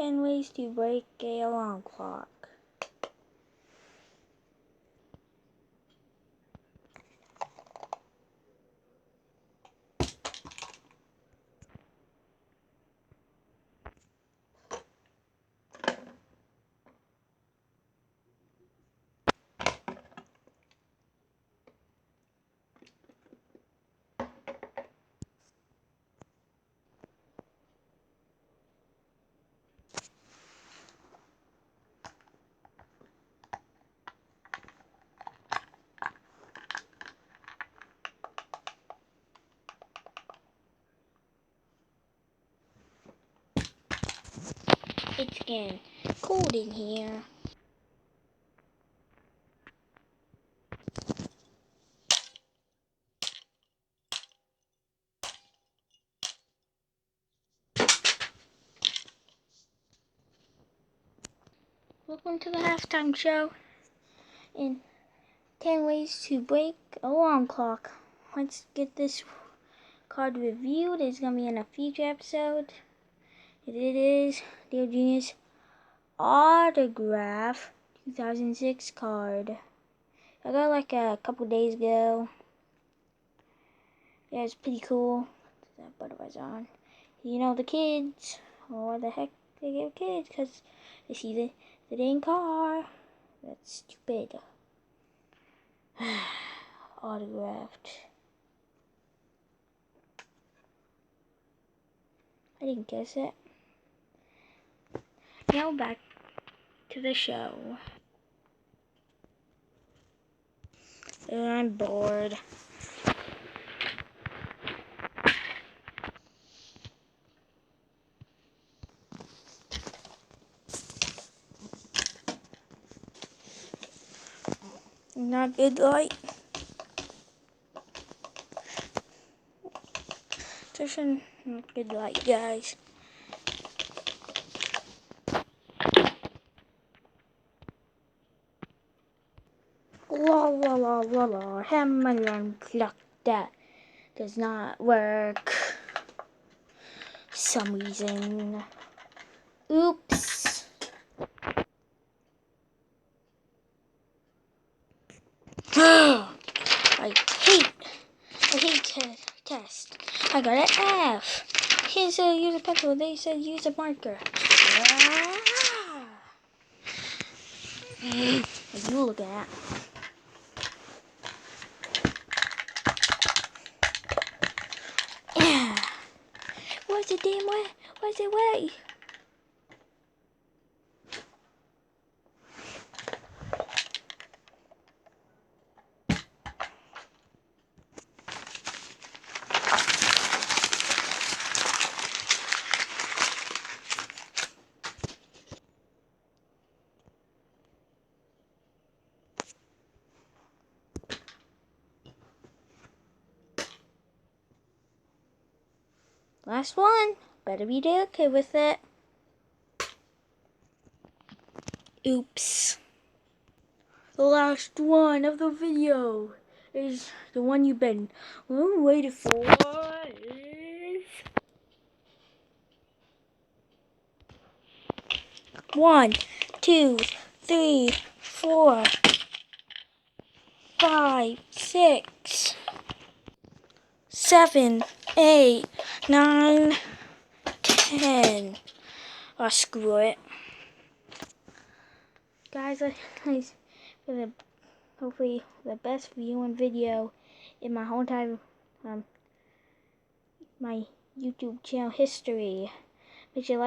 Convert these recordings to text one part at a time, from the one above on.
10 ways to break a alarm clock. It's getting cold in here. Welcome to the halftime show. In 10 ways to break alarm clock. Let's get this card reviewed. It's gonna be in a future episode. It is Dear Genius Autograph 2006 card. I got like a couple days ago. Yeah, it's pretty cool. That Budweiser on. You know the kids. Why the heck they get kids? Because they see the dang car. That's stupid. Autographed. I didn't guess it. Now back to the show. I'm bored. Not good light. There's not good light, guys. La la la la la. Hammer alarm clock that does not work. For some reason. Oops. I hate test. I got an F. He said use a pencil. They said use a marker. What you looking at? Where's it damn way? Where's it way? Last one. Better be okay with it. Oops. The last one of the video is the one you've been waiting for. Is 1, 2, 3, 4, 5, 6, 7, 8, 9, 10. Oh, screw it. Guys, hopefully the best viewing video in my whole entire my YouTube channel history. Make sure you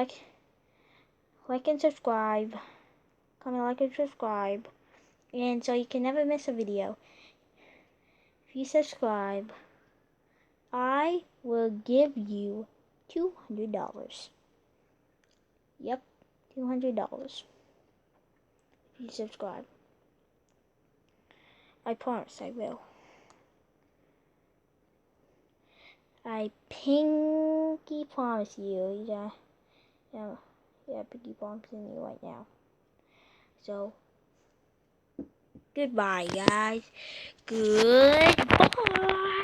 like and subscribe. Comment, like, and subscribe. And so you can never miss a video. If you subscribe, I will give you $200. Yep, $200. If you subscribe. I promise I will. I pinky promise you. Yeah, pinky promising you right now. So, goodbye, guys. Goodbye.